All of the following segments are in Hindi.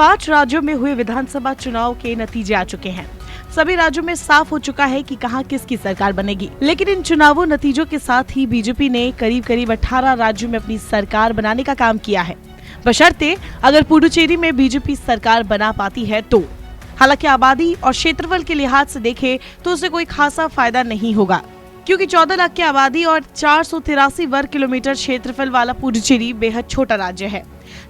5 राज्यों में हुए विधानसभा चुनाव के नतीजे आ चुके हैं। सभी राज्यों में साफ हो चुका है कि कहां किसकी सरकार बनेगी। लेकिन इन चुनावों नतीजों के साथ ही बीजेपी ने करीब 18 राज्यों में अपनी सरकार बनाने का काम किया है, बशर्ते अगर पुडुचेरी में बीजेपी सरकार बना पाती है तो। हालांकि आबादी और क्षेत्रफल के लिहाज से देखें तो उसे कोई खासा फायदा नहीं होगा, क्योंकि 14 लाख की आबादी और 483 वर्ग किलोमीटर क्षेत्रफल वाला पुडुचेरी बेहद छोटा राज्य है।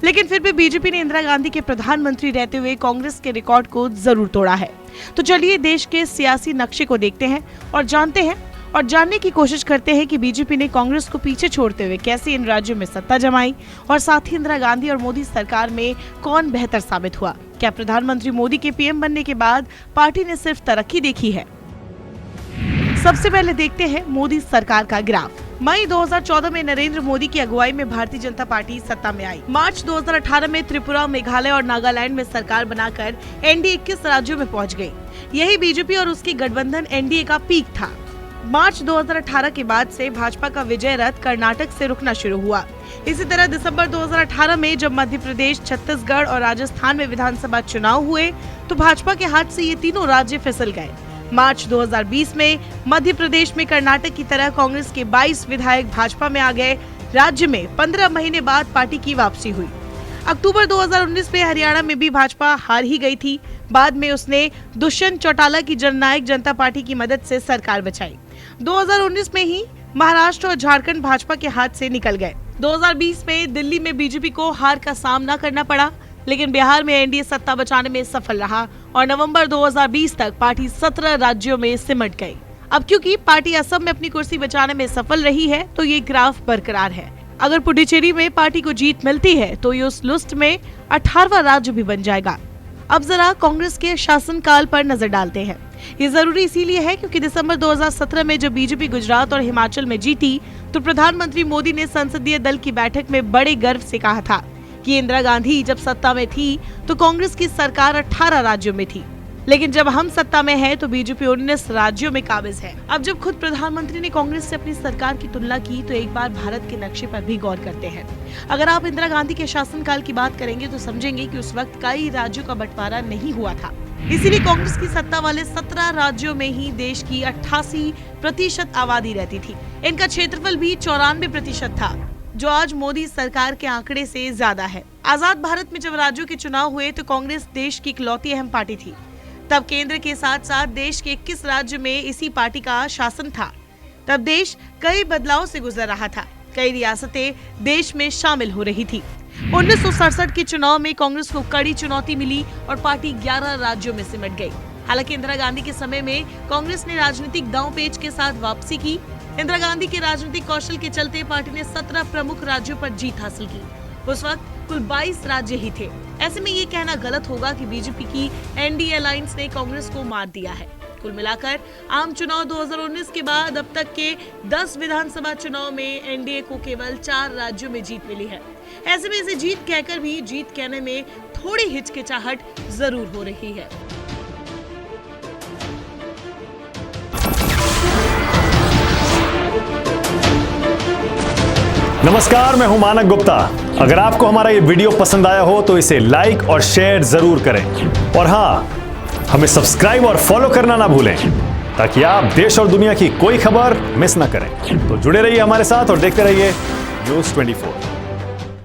लेकिन फिर भी बीजेपी ने इंदिरा गांधी के प्रधानमंत्री रहते हुए कांग्रेस के रिकॉर्ड को जरूर तोड़ा है। तो चलिए देश के सियासी नक्शे को देखते हैं और जानने की कोशिश करते हैं कि बीजेपी ने कांग्रेस को पीछे छोड़ते हुए कैसे इन राज्यों में सत्ता जमाई और साथ ही इंदिरा गांधी और मोदी सरकार में कौन बेहतर साबित हुआ। क्या प्रधानमंत्री मोदी के पीएम बनने के बाद पार्टी ने सिर्फ तरक्की देखी है? सबसे पहले देखते हैं मोदी सरकार का ग्राफ। मई 2014 में नरेंद्र मोदी की अगुवाई में भारतीय जनता पार्टी सत्ता में आई। मार्च 2018 में त्रिपुरा, मेघालय और नागालैंड में सरकार बनाकर एनडीए 21 राज्यों में पहुंच गई। यही बीजेपी और उसकी गठबंधन एनडीए का पीक था। मार्च 2018 के बाद से भाजपा का विजय रथ कर्नाटक से रुकना शुरू हुआ। इसी तरह दिसंबर 2018 में जब मध्य प्रदेश, छत्तीसगढ़ और राजस्थान में विधानसभा चुनाव हुए तो भाजपा के हाथ से ये तीनों राज्य फिसल गए। मार्च 2020 में मध्य प्रदेश में कर्नाटक की तरह कांग्रेस के 22 विधायक भाजपा में आ गए। राज्य में 15 महीने बाद पार्टी की वापसी हुई। अक्टूबर 2019 में हरियाणा में भी भाजपा हार ही गई थी। बाद में उसने दुष्यंत चौटाला की जननायक जनता पार्टी की मदद से सरकार बचाई। 2019 में ही महाराष्ट्र और झारखंड भाजपा के हाथ से निकल गए। 2020 में दिल्ली में बीजेपी को हार का सामना करना पड़ा, लेकिन बिहार में एनडीए सत्ता बचाने में सफल रहा और नवंबर 2020 तक पार्टी 17 राज्यों में सिमट गई। अब क्योंकि पार्टी असम में अपनी कुर्सी बचाने में सफल रही है तो ये ग्राफ बरकरार है। अगर पुडुचेरी में पार्टी को जीत मिलती है तो ये उस लिस्ट में 18वां राज्य भी बन जाएगा। अब जरा कांग्रेस के शासनकाल पर नजर डालते हैं। ये जरूरी इसीलिए है क्योंकि दिसंबर 2017 में जब बीजेपी गुजरात और हिमाचल में जीती तो प्रधानमंत्री मोदी ने संसदीय दल की बैठक में बड़े गर्व से कहा था कि इंदिरा गांधी जब सत्ता में थी तो कांग्रेस की सरकार 18 राज्यों में थी, लेकिन जब हम सत्ता में हैं तो बीजेपी 19 राज्यों में काबिज है। अब जब खुद प्रधानमंत्री ने कांग्रेस से अपनी सरकार की तुलना की तो एक बार भारत के नक्शे पर भी गौर करते हैं। अगर आप इंदिरा गांधी के शासनकाल की बात करेंगे तो समझेंगे कि उस वक्त कई राज्यों का बंटवारा नहीं हुआ था। इसीलिए कांग्रेस की सत्ता वाले 17 राज्यों में ही देश की 88% आबादी रहती थी। इनका क्षेत्रफल भी 94% था, जो आज मोदी सरकार के आंकड़े से ज्यादा है। आजाद भारत में जब राज्यों के चुनाव हुए तो कांग्रेस देश की इकलौती अहम पार्टी थी। तब केंद्र के साथ साथ देश के 21 राज्य में इसी पार्टी का शासन था। तब देश कई बदलाव से गुजर रहा था। कई रियासतें देश में शामिल हो रही थी। 1967 के चुनाव में कांग्रेस को कड़ी चुनौती मिली और पार्टी 11 राज्यों में सिमट गई। हालांकि इंदिरा गांधी के समय में कांग्रेस ने राजनीतिक दांव-पेच के साथ वापसी की। इंदिरा गांधी के राजनीतिक कौशल के चलते पार्टी ने 17 प्रमुख राज्यों पर जीत हासिल की। उस वक्त कुल 22 राज्य ही थे। ऐसे में ये कहना गलत होगा कि बीजेपी की एनडीए अलायंस ने कांग्रेस को मात दिया है। कुल मिलाकर आम चुनाव 2019 के बाद अब तक के 10 विधानसभा चुनाव में एनडीए को केवल 4 राज्यों में जीत मिली है। ऐसे में इसे जीत कहकर भी जीत कहने में थोड़ी हिचकिचाहट जरूर हो रही है। नमस्कार, मैं हूं मानक गुप्ता। अगर आपको हमारा ये वीडियो पसंद आया हो तो इसे लाइक और शेयर जरूर करें और हाँ, हमें सब्सक्राइब और फॉलो करना ना भूलें ताकि आप देश और दुनिया की कोई खबर मिस ना करें। तो जुड़े रहिए हमारे साथ और देखते रहिए न्यूज़ 24।